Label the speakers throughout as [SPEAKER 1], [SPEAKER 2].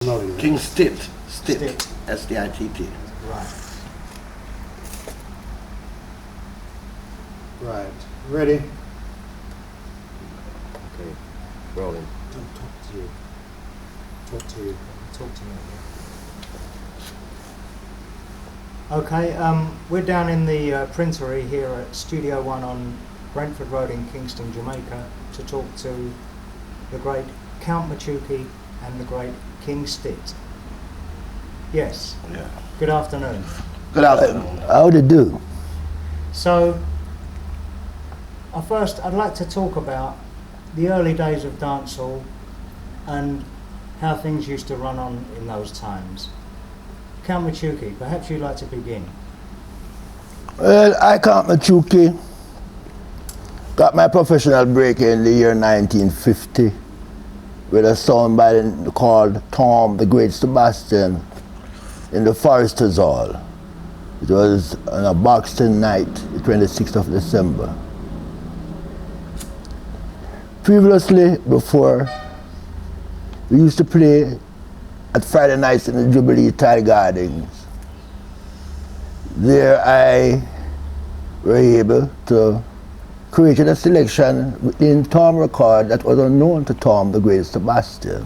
[SPEAKER 1] King Stitt. Stitt. S-T-I-T-T.
[SPEAKER 2] Right. Right. Ready?
[SPEAKER 3] Okay. Rolling.
[SPEAKER 2] Don't talk to you. Talk to you. Talk to me. Okay, we're down in the printery here at Studio One on Brentford Road in Kingston, Jamaica, to talk to the great Count Machuki and the great King Stitt. Yes.
[SPEAKER 1] Yeah.
[SPEAKER 2] Good afternoon.
[SPEAKER 1] Good afternoon.
[SPEAKER 4] How do you do?
[SPEAKER 2] So, first I'd like to talk about the early days of dancehall and how things used to run on in those times. Count Machuki, perhaps you'd like to begin.
[SPEAKER 4] Well, I Count Machuki got my professional break in the year 1950 with a song called Tom the Great Sebastian in the Foresters Hall. It was on a Boxing night, the 26th of December. Previously, before, we used to play at Friday nights in the Jubilee Tide Gardens. There I were able to create a selection within Tom record that was unknown to Tom the Great Sebastian.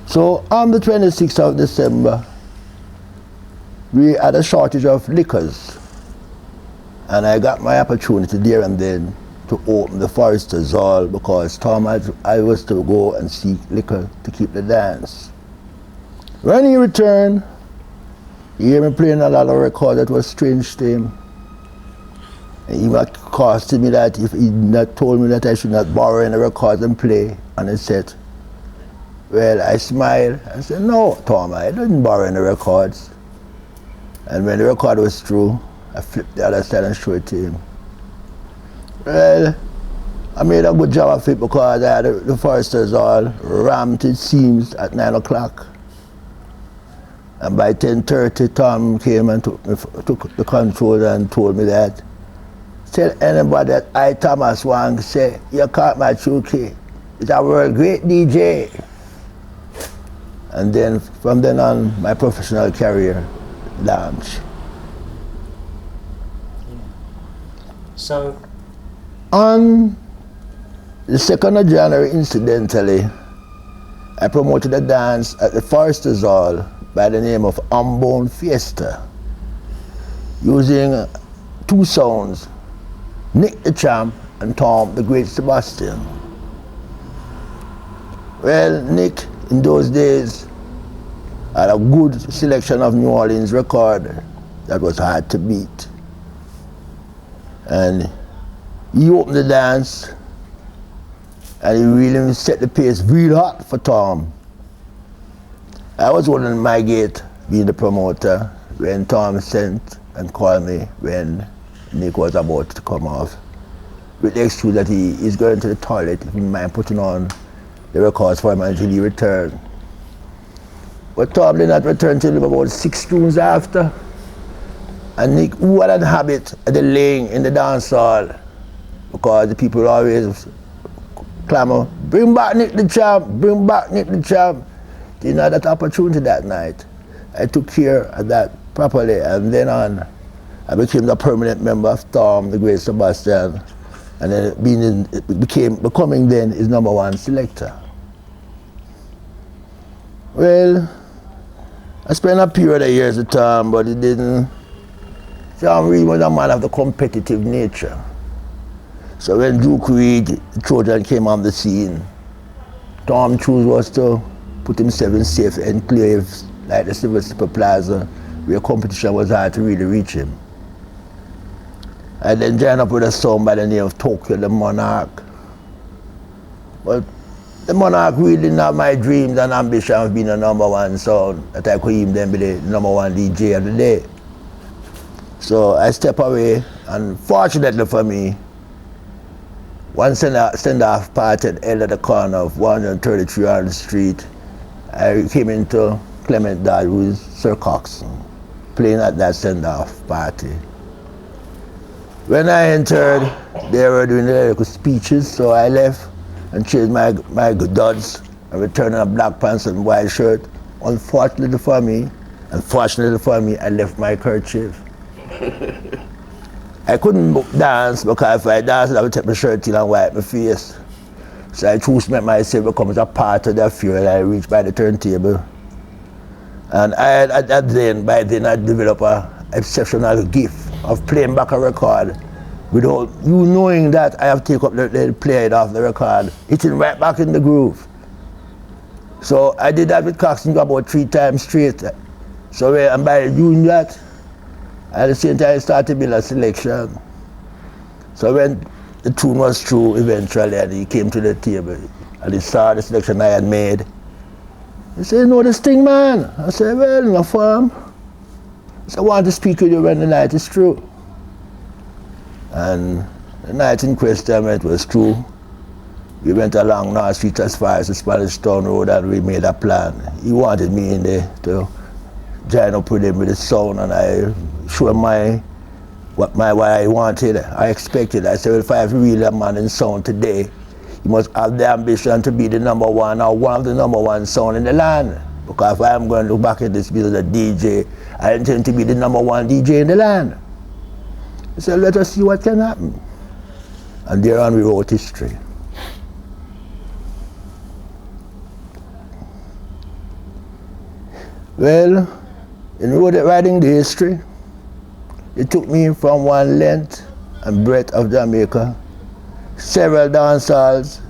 [SPEAKER 4] So on the 26th of December, we had a shortage of liquors, and I got my opportunity there and then to open the Foresters Hall because Tom I was to go and seek liquor to keep the dance. When he returned, he heard me playing a lot of records that was strange to him. And he accosted me that if he not told me that I should not borrow any records and play on the set. Well, I smiled. I said, no, Tom, I didn't borrow any records. And when the record was through, I flipped the other side and showed it to him. Well, I made a good job of it because I had the Foresters all rammed it seams at 9 o'clock. And by 10:30, Tom came and took the control and told me that, tell anybody that I, Thomas Wang, say, you Count Machuki, it's a world great DJ. And then, from then on, my professional career launched.
[SPEAKER 2] So,
[SPEAKER 4] On the 2nd of January, incidentally, I promoted a dance at the Foresters Hall by the name of Unbound Fiesta, using two sounds, Nick the Champ and Tom the Great Sebastian. Well, Nick, in those days, had a good selection of New Orleans record that was hard to beat. And he opened the dance, and he really set the pace real hot for Tom. I was holding my gate, being the promoter, when Tom sent and called me when Nick was about to come off, with the excuse that he is going to the toilet, if he mind putting on the records for him until he returned. But Tom did not return till about 6 tunes after. And Nick, who had a habit of delaying in the dance hall, because the people always clamor, bring back Nick the Champ, bring back Nick the Champ. Didn't have that opportunity that night. I took care of that properly, and then on, I became the permanent member of Tom the Great Sebastian, and then becoming then his #1 selector. Well, I spent a period of years with Tom, but it didn't. Tom really was a man of the competitive nature. So when Duke Reed, the Trojan, came on the scene, Tom chose was to put himself in safe enclaves like the Civil Plaza, where competition was hard to really reach him. I then joined up with a song by the name of Tokyo the Monarch. But the Monarch really didn't have my dreams and ambition of being a #1 sound, that I could even then be the #1 DJ of the day. So I stepped away, and fortunately for me, one send-off party at the end of the corner of 133 Arnold Street, I came into Clement Dodd, who is Sir Coxon, playing at that send-off party. When I entered, they were doing the speeches, so I left and changed my duds and returning a black pants and white shirt. Unfortunately for me, I left my kerchief. I couldn't dance because if I danced, I would take my shirt in and wipe my face. So I chose to make myself become a part of the affair, and I reached by the turntable. And by then I developed an exceptional gift of playing back a record without you knowing that I have taken up the play off the record, hitting right back in the groove. So I did that with Coxsone about 3 times straight. So and by doing that, at the same time I started to build a selection. So when the tune was through eventually and he came to the table and he saw the selection I had made, he said, "You know this thing, man?" I said, "Well, no farm." He said, "I want to speak with you when the night is through." And the night in question, when it was through, we went along North Street as far as the Spanish Town Road and we made a plan. He wanted me in there to join up with him with the sound, and I showed him what I wanted, I expected. I said, well, if I have really a man in sound today, he must have the ambition to be the number one or one of the number one sound in the land. Because if I'm going to look back at this business as a DJ, I intend to be the number one DJ in the land. He said, let us see what can happen. And thereon we wrote history. Well, in writing the history, it took me from one length and breadth of Jamaica, several dance halls,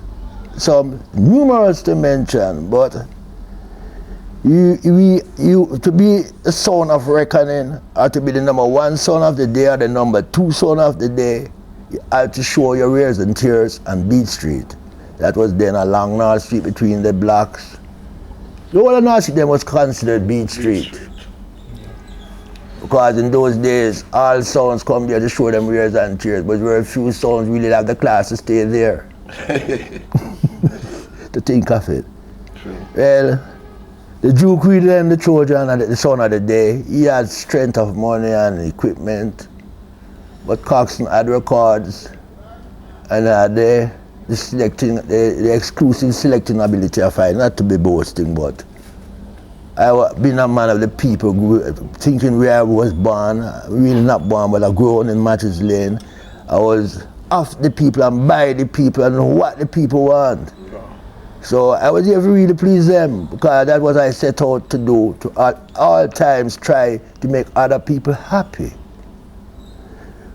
[SPEAKER 4] some numerous to mention, but to be the sound of reckoning, or to be the number one sound of the day, or the number two sound of the day, you had to show your rears and tears on Beat Street. That was then along North Street between the blocks. The whole of North Street then was considered Beat Street. Because in those days, all sounds come there to show them rears and tears, but very few sounds really have the class to stay there. To think of it. True. Well, the Duke really and the Trojan and the son of the day, he had strength of money and equipment, but Coxsone had records and had the exclusive selecting ability of I, not to be boasting, but I been a man of the people, thinking where I was born, really not born, but I grew up in Matches Lane. I was of the people and by the people and what the people want. So I was here to really please them, because that's what I set out to do, to at all times try to make other people happy.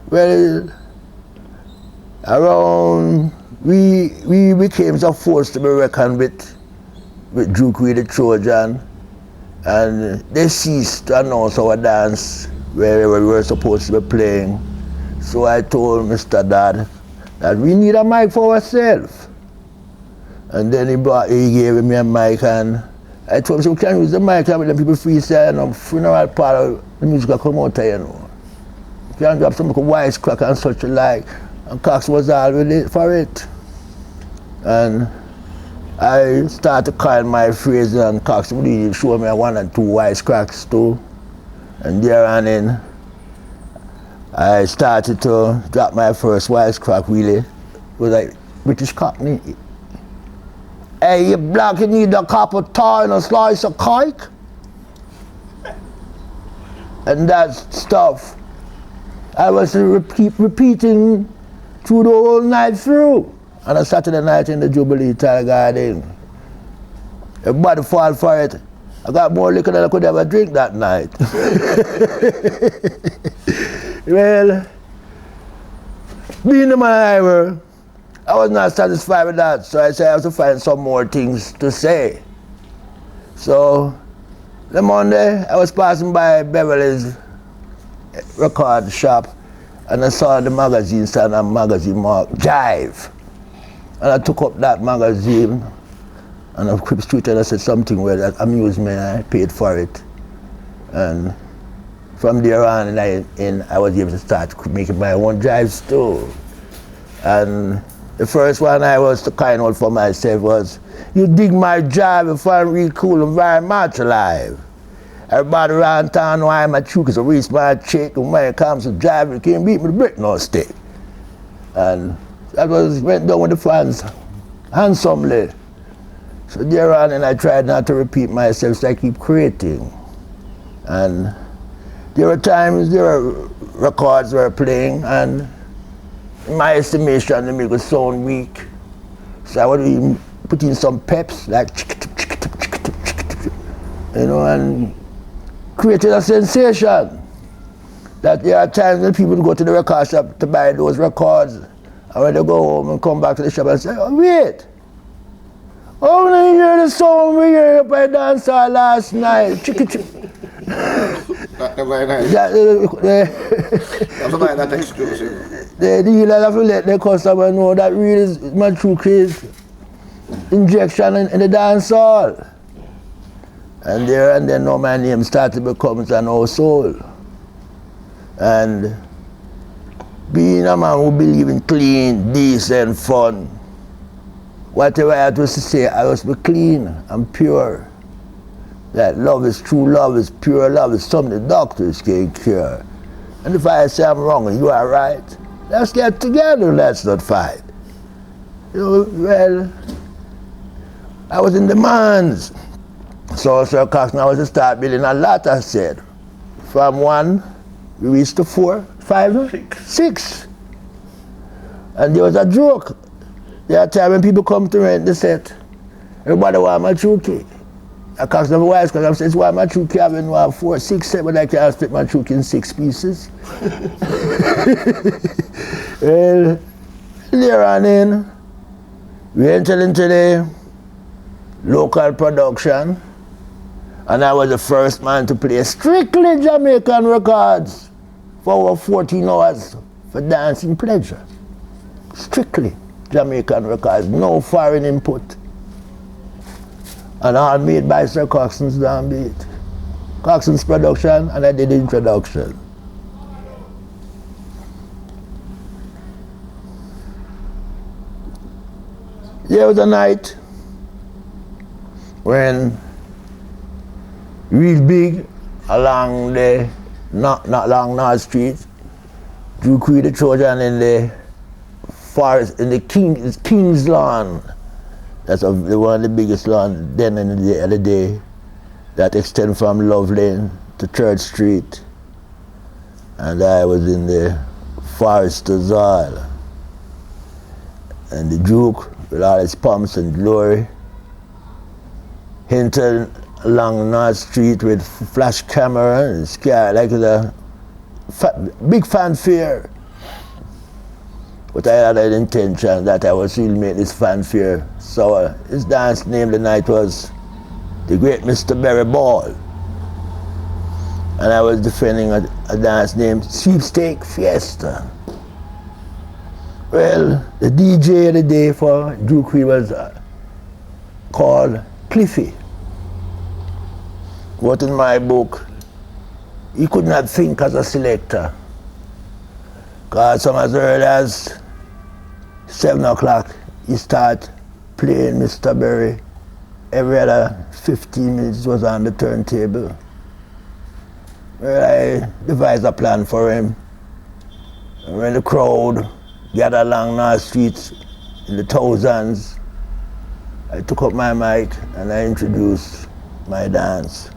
[SPEAKER 4] Well, around, we became so forced to be reckoned with Duke the Trojan, and they ceased to announce our dance where we were supposed to be playing. So I told Mr. Dad that we need a mic for ourselves. And then he gave me a mic, and I told him, so we can use the mic and let people freestyle, and funeral part of the music will come out here, you know. You can drop some wisecrack and such like, and Cox was all with it for it. And I started to coin my phrases, and Cox really showed me 1 and 2 wisecracks too. And there and in, I started to drop my first wisecrack really. It was like British Cockney. Hey, you black, you need a cup of tar and a slice of cake? And that stuff, I was repeating through the whole night through. On a Saturday night in the Jubilee Tile Garden. Everybody fall for it. I got more liquor than I could ever drink that night. Well, being the man I were, I was not satisfied with that, so I said I have to find some more things to say. So, the Monday, I was passing by Beverly's record shop, and I saw the magazine stand, a magazine marked Jive. And I took up that magazine, and I crept straight and I said something where that amused me, and I paid for it. And from there on, I was able to start making my own jives too. And the first one I was to kind out for myself was, you dig my jive if I'm real cool and very much alive. Everybody around town know I'm a Machuki, so reach my chick, and when it comes to jive, you can't beat me with a brick nor stick. And that went down with the fans handsomely. So there on, and I tried not to repeat myself, so I keep creating. And there were times, there were records were playing, and in my estimation, they make it sound weak. So I would even put in some peps, like, you know, and created a sensation. That there are times when people go to the record shop to buy those records, and when they go home and come back to the shop and say, oh, wait, oh, when I hear the song we heard up at dance hall last night.
[SPEAKER 1] That's exclusive.
[SPEAKER 4] The dealer have to let the customer know that really Machuki's injection in the dance hall. And there and then now my name started to become an household. And being a man who believes in clean, decent, fun, whatever I had to say, I must be clean and pure. That love is true love, is pure love, is something the doctors can cure. And if I say I'm wrong and you are right, let's get together, let's not fight. You know, well, I was in demands. So Sir Cox, I was to start building a lot, I said. From 1, we reached to 4, 5, 6. And there was a joke. There are times when people come to rent the set, everybody want Machuki. I Cox never wise because I'm saying, it's why Machuki having 1, 4, 6 set, but I can't split Machuki in 6 pieces. Well, there on in, we entered into the local production, and I was the first man to play strictly Jamaican records for over 14 hours for dancing pleasure. Strictly Jamaican records, no foreign input. And all made by Sir Coxson's downbeat. Coxson's production, and I did the introduction. There was a night when real big along the, not along North Street, Drew Creed the Trojan in the forest, in the King's Lawn. That's one of the biggest lawns then in the other day that extend from Love Lane to Church Street. And I was in the Forester's Hall. And the Duke, with all his pomps and glory, hinted along North Street with flash camera and sky like a big fanfare. But I had an intention that I was really make this fanfare. So his dance name the night was The Great Mr. Barry Ball. And I was defending a dance named Sweepstake Fiesta. Well, the DJ of the day for Drew Creed was called Cliffy. But in my book, he could not think as a selector. Because some as early as 7 o'clock, he start playing Mr. Berry. Every other 15 minutes was on the turntable. Well, I devised a plan for him. And when the crowd gathered along North Street in the thousands, I took up my mic and I introduced my dance.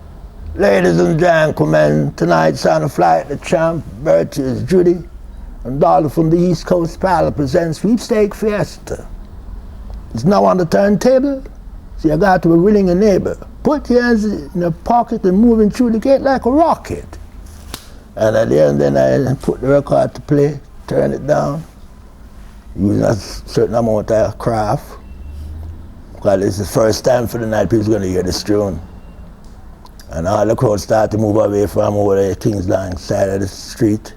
[SPEAKER 4] Ladies and gentlemen, tonight's on the flight, the champ, Bertie is Judy. And Dolly from the East Coast Pal presents Sweepstake Fiesta. It's now on the turntable, so you got to be willing a neighbor. Put your hands in your pocket and moving through the gate like a rocket. And at the end, then I put the record to play, turn it down, using a certain amount of craft. Because it's the first time for the night people's going to hear this tune. And all the crowd started to move away from over the King's Land side of the street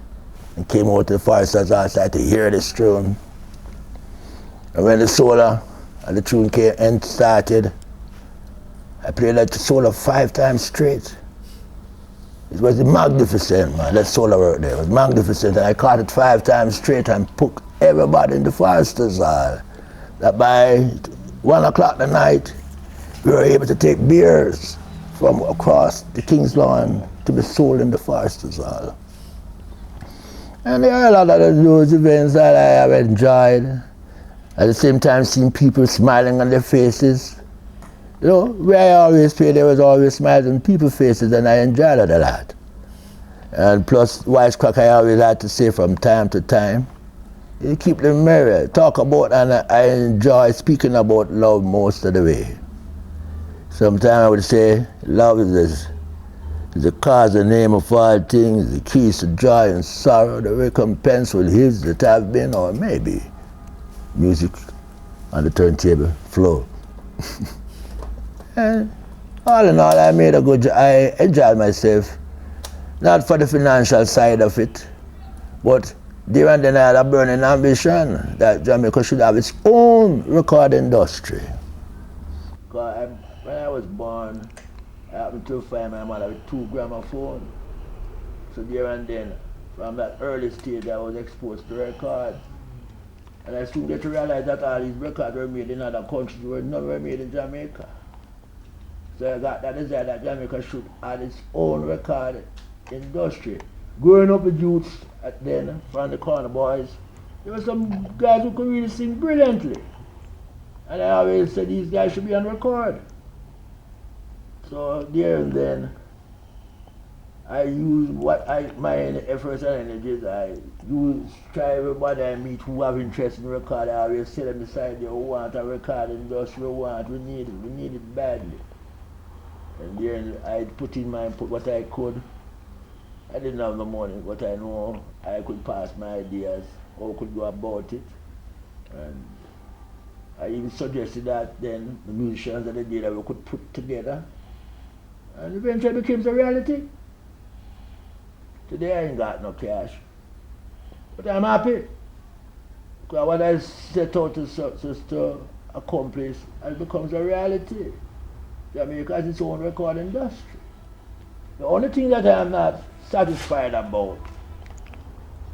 [SPEAKER 4] and came over to the Forester's outside to hear this tune. And when the solo and the tune started, I played that solo 5 times straight. It was magnificent, man. That solo work there was magnificent. And I caught it 5 times straight and put everybody in the Forester's hall. That by 1 o'clock the night, we were able to take beers from across the King's Lawn to be sold in the Forester's hall. And there are a lot of those events that I have enjoyed. At the same time, seeing people smiling on their faces, You know, where I always play, there was always smiles on people's faces, and I enjoyed it a lot. And plus, wisecrack I always had to say from time to time. You keep them merry, talk about, and I enjoy speaking about love most of the way. Sometimes I would say, love is the cause, the name of all things, the keys to joy and sorrow, the recompense with his that have been, or maybe music on the turntable flow. And all in all, I made a good job. I enjoyed myself, not for the financial side of it, but there and then I had a burning ambition that Jamaica should have its own record industry. When I was born, I happened to find my mother with 2 gramophones. So there and then, from that early stage, I was exposed to records. And I soon get to realize that all these records were made in other countries, none were made in Jamaica. So I got that desire that Jamaica should have its own record industry. Growing up with youths then, from the corner boys, there were some guys who could really sing brilliantly. And I always said these guys should be on record. So there and then, I use my efforts and energies. I try everybody I meet who have interest in record. I always sit them beside there who want a record industry, we need it badly. And then I put what I could. I didn't have the money, but I know I could pass my ideas, how I could go about it. And I even suggested that then the musicians that they did that we could put together. And eventually it became a reality. Today I ain't got no cash, but I'm happy. Because what I set out to accomplish, it becomes a reality. Jamaica has its own record industry. The only thing that I am not satisfied about,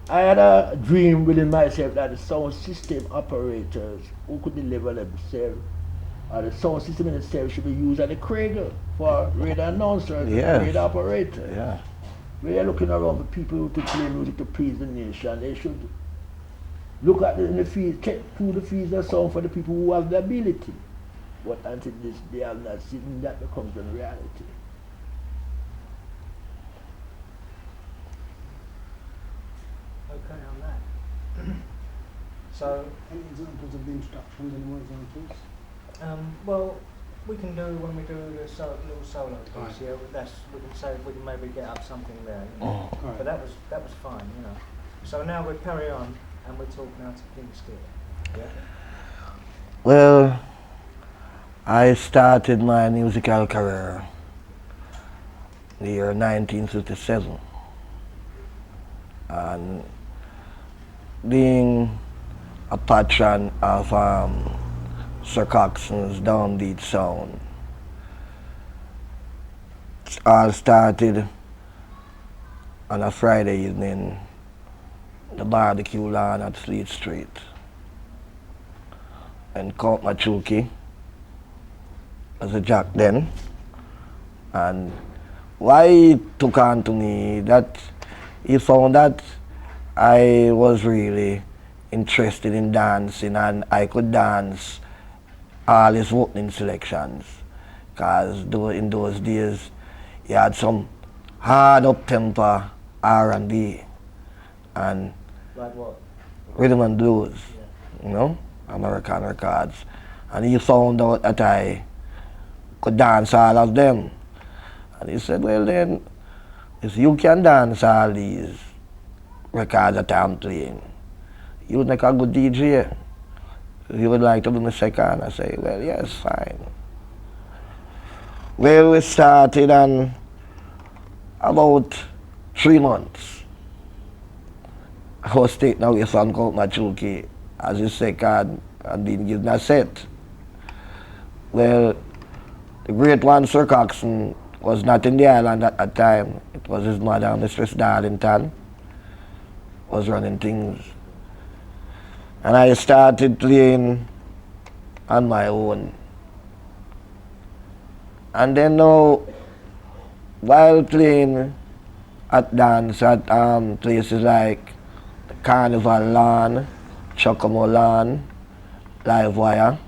[SPEAKER 4] I had a dream within myself that the sound system operators who could deliver themselves, or the sound system in itself should be used as a cradle for radio announcers and radio operators.
[SPEAKER 3] Yeah.
[SPEAKER 4] We are looking around for people to play music to please the nation. They should look at the fees, check through the fees of sound for the people who have the ability. But until this day, I have not seen that becomes a reality.
[SPEAKER 2] Okay on that. So,
[SPEAKER 5] any examples of the introductions, any more examples?
[SPEAKER 2] well, we can do when we do the little solo piece.
[SPEAKER 5] Right.
[SPEAKER 2] Yeah, we can say we can maybe get up something there. You know?
[SPEAKER 5] Right.
[SPEAKER 2] But that was fine, you know. So now we carry on and we talk now to King Stitt. Yeah.
[SPEAKER 3] Well, I started my musical career in the year 1957, and being a patron of Sir Coxson's downbeat sound. It all started on a Friday evening, the barbecue lawn at Fleet Street. And Count Machuki was a jack then. And why he took on to me, that he found that I was really interested in dancing and I could dance all his opening selections. Because in those days, he had some hard up-tempo R&B and
[SPEAKER 2] Like what?
[SPEAKER 3] rhythm and blues,
[SPEAKER 2] Yeah.
[SPEAKER 3] you know, American records. And he found out that I could dance all of them. And he said, well then, if you can dance all these records that I'm playing, you would make a good DJ. You would like to do the second? I say, well, yes, fine. Well, we started in about 3 months. I was taken away from Count Machuki as his second and being given a set. Well, the great one, Sir Coxson, was not in the island at that time. It was his mother, Mistress Darlington, was running things. And I started playing on my own. And then now, while playing at dance at places like the Carnival Lawn, Chocomo Lawn, Live Wire,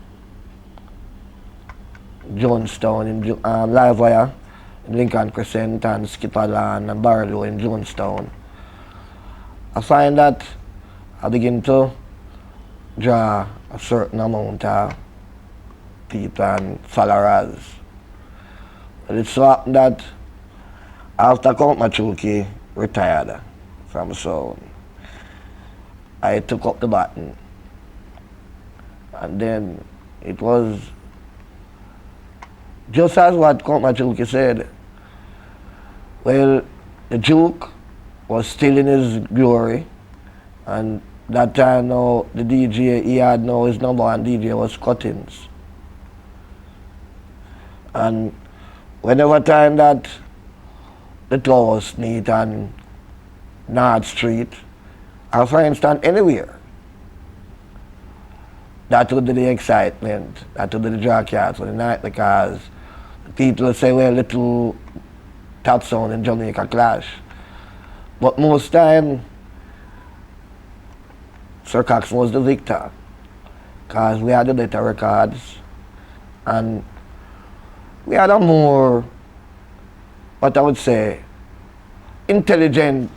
[SPEAKER 3] Jonestown, in Livewire, in Lincoln Crescent, and Skitterland and Barlow in Jonestown. I find that I begin to draw a certain amount of people and followers. But it so happened that after Count Machuki retired from sound, I took up the baton. And then it was just as what Count Machuki said. Well, the Duke was still in his glory, and that time now the DJ he had now his number one DJ was Cuttings. And whenever time that the Tower Neat and North Street, or for instance anywhere, that would be the excitement, that would be the draw cards for the night, because people say, well, the two top sound in Jamaica clash. But most time, Sir Cox was the victor, because we had the better records, and we had a more, what I would say, intelligent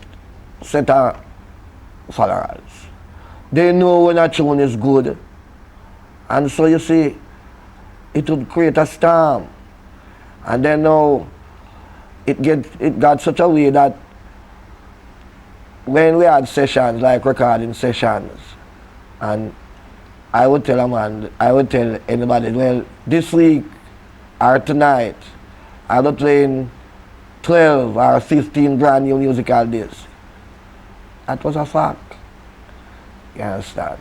[SPEAKER 3] set of followers. They know when a tune is good, and so you see, it would create a storm. And then now, it got such a way that when we had sessions, like recording sessions, and I would tell a man, I would tell anybody, well, this week or tonight, I'll be playing 12 or 15 brand new musical discs. That was a fact. You understand?